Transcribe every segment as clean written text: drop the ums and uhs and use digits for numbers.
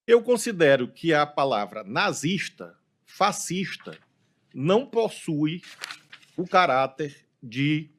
Eu considero que a palavra nazista, fascista, não possui o caráter de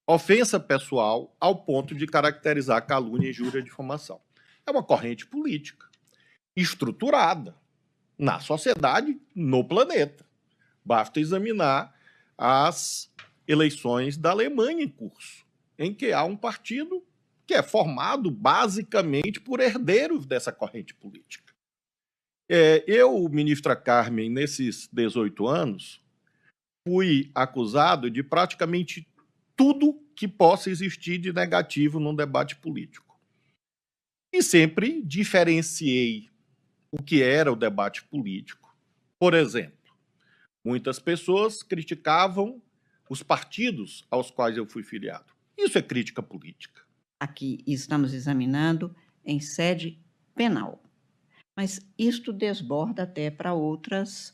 ofensa pessoal ao ponto de caracterizar calúnia, injúria e difamação. É uma corrente política estruturada na sociedade, no planeta. Basta examinar as eleições da Alemanha em curso, em que há um partido que é formado basicamente por herdeiros dessa corrente política. Eu, ministra Carmen, nesses 18 anos, fui acusado de praticamente tudo que possa existir de negativo num debate político. E sempre diferenciei o que era o debate político. Por exemplo, muitas pessoas criticavam os partidos aos quais eu fui filiado. Isso é crítica política. Aqui estamos examinando em sede penal, mas isto desborda até para outros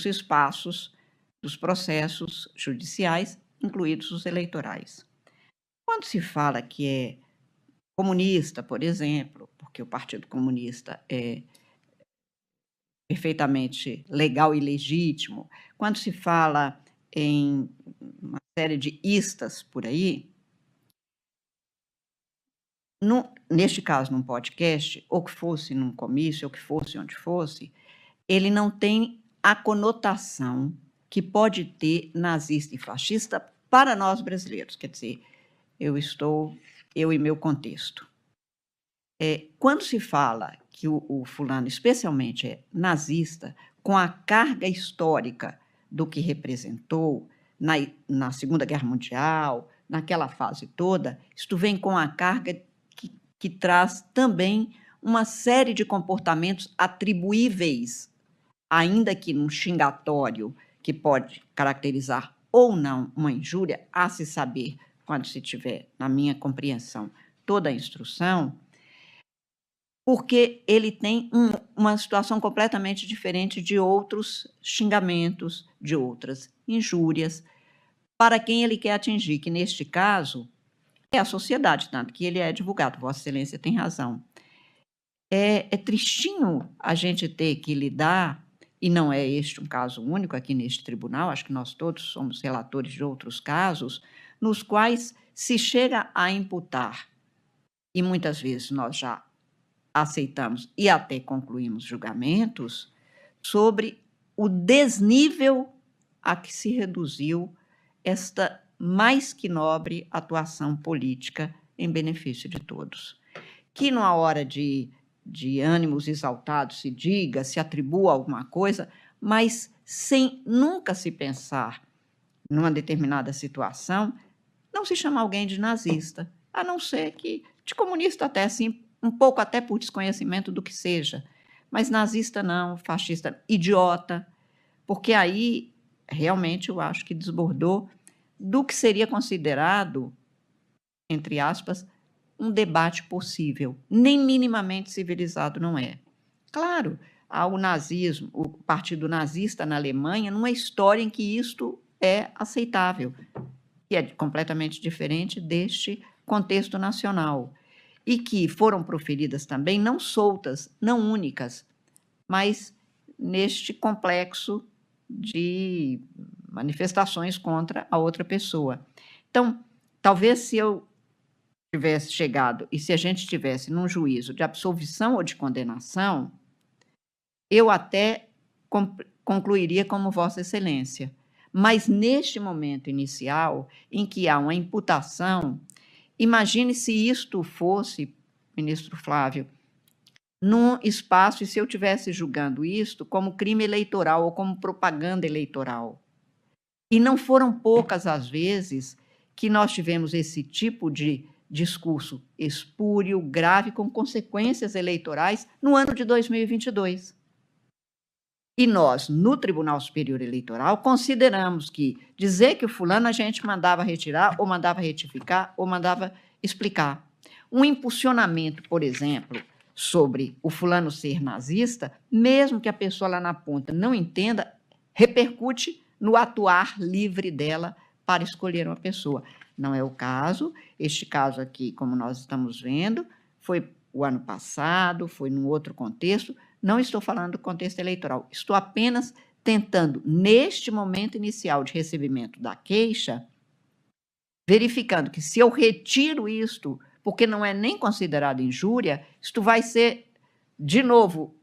espaços dos processos judiciais, incluídos os eleitorais. Quando se fala que é comunista, por exemplo, porque o Partido Comunista é perfeitamente legal e legítimo, quando se fala em uma série de istas por aí, neste caso, num podcast, ou que fosse num comício, ou que fosse onde fosse, ele não tem a conotação que pode ter nazista e fascista para nós brasileiros. Quer dizer, eu e meu contexto. Quando se fala que o fulano, especialmente, é nazista, com a carga histórica do que representou na Segunda Guerra Mundial, naquela fase toda, isto vem com a carga que traz também uma série de comportamentos atribuíveis, ainda que num xingatório que pode caracterizar ou não uma injúria, a se saber, quando se tiver, na minha compreensão, toda a instrução, porque ele tem uma situação completamente diferente de outros xingamentos, de outras injúrias, para quem ele quer atingir, que neste caso é a sociedade, tanto que ele é divulgado. Vossa Excelência tem razão. É tristinho a gente ter que lidar, e não é este um caso único aqui neste tribunal, acho que nós todos somos relatores de outros casos, nos quais se chega a imputar, e muitas vezes nós já aceitamos e até concluímos julgamentos, sobre o desnível a que se reduziu esta mais que nobre atuação política em benefício de todos. Que numa hora de ânimos exaltados se diga, se atribua alguma coisa, mas sem nunca se pensar numa determinada situação, não se chama alguém de nazista, a não ser que de comunista até assim, um pouco até por desconhecimento do que seja, mas nazista não, fascista, idiota, porque aí realmente eu acho que desbordou do que seria considerado, entre aspas, um debate possível. Nem minimamente civilizado não é. Claro, há o nazismo, o partido nazista na Alemanha, numa história em que isto é aceitável, que é completamente diferente deste contexto nacional, e que foram proferidas também, não soltas, não únicas, mas neste complexo de manifestações contra a outra pessoa. Então, talvez se eu tivesse chegado e se a gente estivesse num juízo de absolvição ou de condenação, eu até concluiria como Vossa Excelência. Mas neste momento inicial, em que há uma imputação, imagine se isto fosse, ministro Flávio, num espaço, e se eu estivesse julgando isto como crime eleitoral ou como propaganda eleitoral. E não foram poucas as vezes que nós tivemos esse tipo de discurso espúrio, grave, com consequências eleitorais no ano de 2022. E nós, no Tribunal Superior Eleitoral, consideramos que dizer que o fulano a gente mandava retirar, ou mandava retificar, ou mandava explicar. Um impulsionamento, por exemplo, sobre o fulano ser nazista, mesmo que a pessoa lá na ponta não entenda, repercute no atuar livre dela para escolher uma pessoa. Não é o caso. Este caso aqui, como nós estamos vendo, foi o ano passado, foi num outro contexto. Não estou falando do contexto eleitoral. Estou apenas tentando, neste momento inicial de recebimento da queixa, verificando que, se eu retiro isto, porque não é nem considerado injúria, isto vai ser, de novo,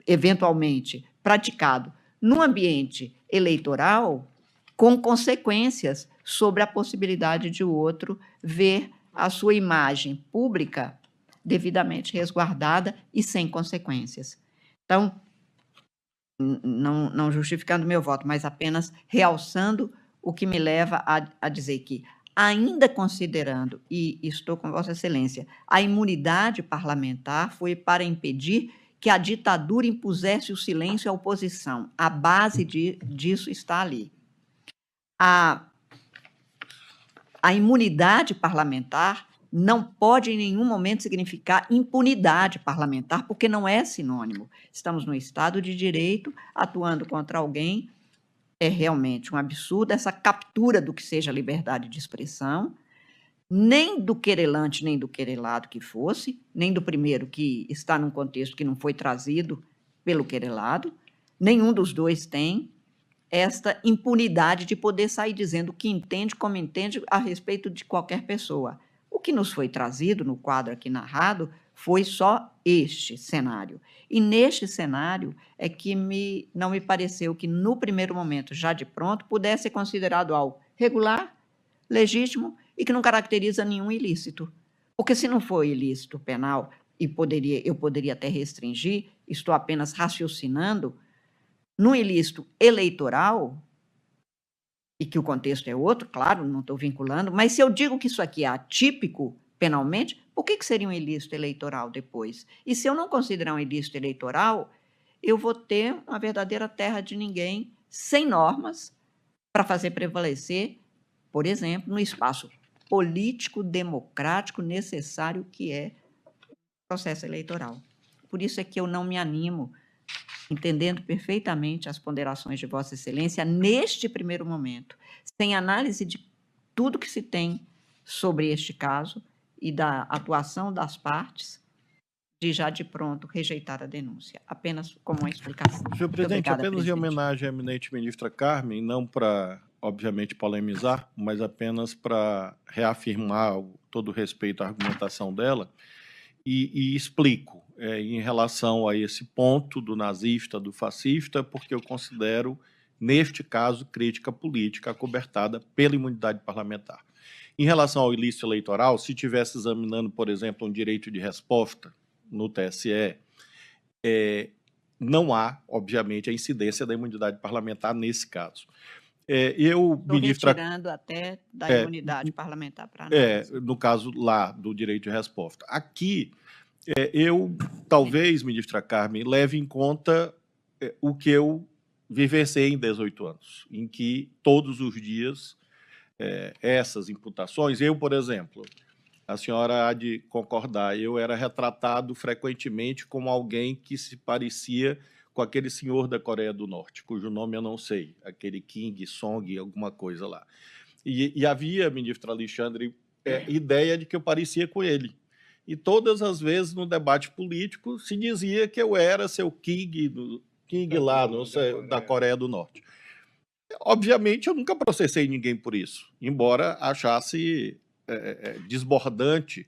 eventualmente, praticado no ambiente eleitoral, com consequências sobre a possibilidade de o outro ver a sua imagem pública devidamente resguardada e sem consequências. Então, não justificando meu voto, mas apenas realçando o que me leva a dizer que, ainda considerando, e estou com Vossa Excelência, a imunidade parlamentar foi para impedir que a ditadura impusesse o silêncio à oposição. A base disso está ali. A imunidade parlamentar não pode, em nenhum momento, significar impunidade parlamentar, porque não é sinônimo. Estamos no Estado de Direito, atuando contra alguém. É realmente um absurdo essa captura do que seja liberdade de expressão, nem do querelante, nem do querelado que fosse, nem do primeiro, que está num contexto que não foi trazido pelo querelado. Nenhum dos dois tem esta impunidade de poder sair dizendo o que entende, como entende, a respeito de qualquer pessoa. O que nos foi trazido no quadro aqui narrado foi só este cenário. E neste cenário é que não me pareceu que, no primeiro momento, já de pronto, pudesse ser considerado algo regular, legítimo e que não caracteriza nenhum ilícito. Porque, se não for ilícito penal, e eu poderia até restringir, estou apenas raciocinando, num ilícito eleitoral, e que o contexto é outro, claro, não estou vinculando, mas se eu digo que isso aqui é atípico penalmente, por que seria um ilícito eleitoral depois? E se eu não considerar um ilícito eleitoral, eu vou ter uma verdadeira terra de ninguém, sem normas, para fazer prevalecer, por exemplo, no espaço político, democrático, necessário que é o processo eleitoral. Por isso é que eu não me animo, entendendo perfeitamente as ponderações de Vossa Excelência, neste primeiro momento, sem análise de tudo que se tem sobre este caso e da atuação das partes, de já de pronto rejeitar a denúncia. Apenas como uma explicação. Senhor presidente, Obrigada, apenas em presidente. homenagem à eminente ministra Carmen, não para, obviamente, polemizar, mas apenas para reafirmar todo o respeito à argumentação dela, e explico em relação a esse ponto do nazista, do fascista, porque eu considero, neste caso, crítica política acobertada pela imunidade parlamentar. Em relação ao ilícito eleitoral, se estivesse examinando, por exemplo, um direito de resposta no TSE, não há, obviamente, a incidência da imunidade parlamentar nesse caso. Estou retirando até da imunidade parlamentar para análise. No caso lá do direito de resposta. Aqui, eu, talvez, ministra Carmen, leve em conta o que eu vivenciei em 18 anos, em que todos os dias essas imputações, eu, por exemplo, a senhora há de concordar, eu era retratado frequentemente como alguém que se parecia com aquele senhor da Coreia do Norte, cujo nome eu não sei, aquele Kim Song, alguma coisa lá. E havia, ministro Alexandre, ideia de que eu parecia com ele. E todas as vezes no debate político se dizia que eu era seu King lá, não sei, da Coreia do Norte. Obviamente, eu nunca processei ninguém por isso, embora achasse desbordante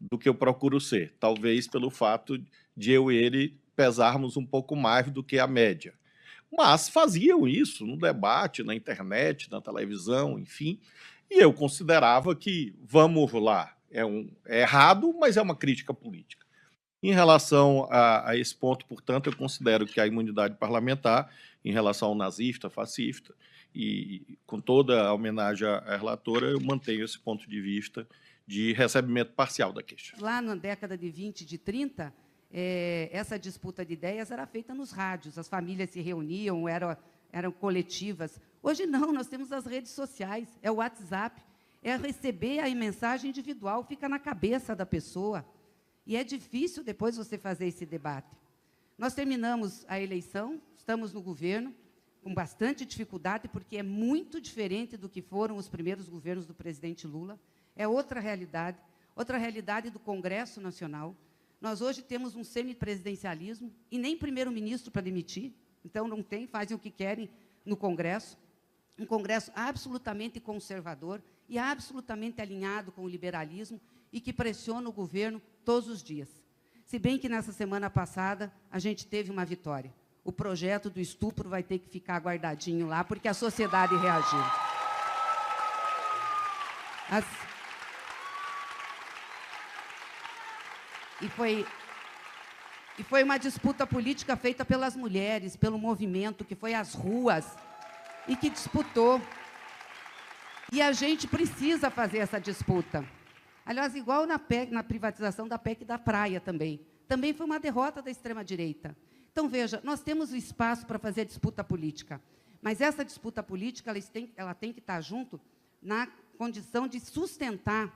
do que eu procuro ser, talvez pelo fato de eu e ele pesarmos um pouco mais do que a média. Mas faziam isso no debate, na internet, na televisão, enfim, e eu considerava que, vamos lá, é errado, mas é uma crítica política. Em relação a esse ponto, portanto, eu considero que a imunidade parlamentar, em relação ao nazista, fascista, e com toda a homenagem à relatora, eu mantenho esse ponto de vista de recebimento parcial da queixa. Lá na década de 20, de 30, essa disputa de ideias era feita nos rádios, as famílias se reuniam, eram coletivas. Hoje não, nós temos as redes sociais, é o WhatsApp, é receber a mensagem individual, fica na cabeça da pessoa. E é difícil depois você fazer esse debate. Nós terminamos a eleição, estamos no governo, com bastante dificuldade, porque é muito diferente do que foram os primeiros governos do presidente Lula, é outra realidade. Outra realidade do Congresso Nacional. Nós hoje temos um semipresidencialismo e nem primeiro-ministro para demitir, então não tem, fazem o que querem no Congresso. Um Congresso absolutamente conservador e absolutamente alinhado com o liberalismo e que pressiona o governo todos os dias. Se bem que, nessa semana passada, a gente teve uma vitória. O projeto do estupro vai ter que ficar guardadinho lá, porque a sociedade reagiu. E foi uma disputa política feita pelas mulheres, pelo movimento, que foi às ruas e que disputou. E a gente precisa fazer essa disputa. Aliás, igual na privatização da PEC da praia também. Também foi uma derrota da extrema-direita. Então, veja, nós temos o espaço para fazer a disputa política, mas essa disputa política ela tem que estar junto na condição de sustentar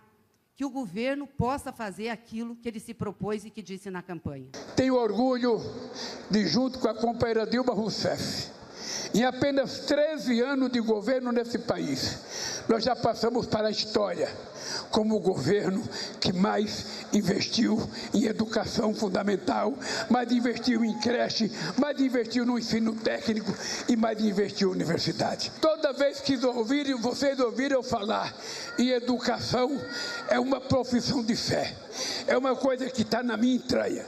que o governo possa fazer aquilo que ele se propôs e que disse na campanha. Tenho orgulho de, junto com a companheira Dilma Rousseff, em apenas 13 anos de governo nesse país, nós já passamos para a história como o governo que mais investiu em educação fundamental, mais investiu em creche, mais investiu no ensino técnico e mais investiu em universidade. Toda vez que vocês ouviram falar em educação, é uma profissão de fé, é uma coisa que está na minha entranha.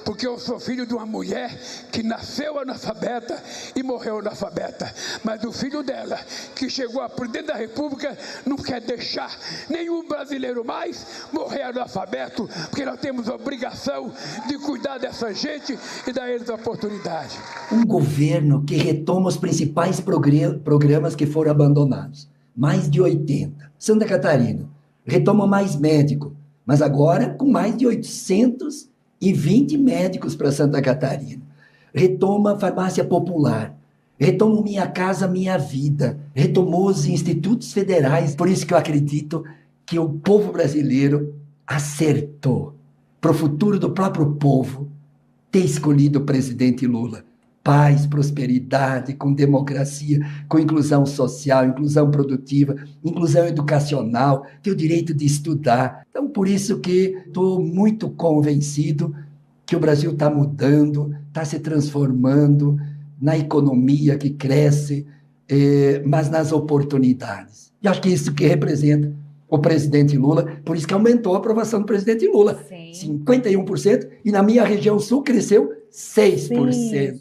Porque eu sou filho de uma mulher que nasceu analfabeta e morreu analfabeta. Mas o filho dela, que chegou a presidente da República, não quer deixar nenhum brasileiro mais morrer analfabeto, porque nós temos a obrigação de cuidar dessa gente e dar a eles a oportunidade. Um governo que retoma os principais programas que foram abandonados. Mais de 80. Santa Catarina retoma mais médico, mas agora com mais de 820 médicos para Santa Catarina. Retoma a farmácia popular. Retoma Minha Casa Minha Vida. Retomou os institutos federais. Por isso que eu acredito que o povo brasileiro acertou para o futuro do próprio povo ter escolhido o presidente Lula. Paz, prosperidade, com democracia, com inclusão social, inclusão produtiva, inclusão educacional, ter o direito de estudar. Então, por isso que estou muito convencido que o Brasil está mudando, está se transformando na economia que cresce, mas nas oportunidades. E acho que isso que representa o presidente Lula, por isso que aumentou a aprovação do presidente Lula. Sim. 51%, e na minha região sul cresceu 6%. Sim.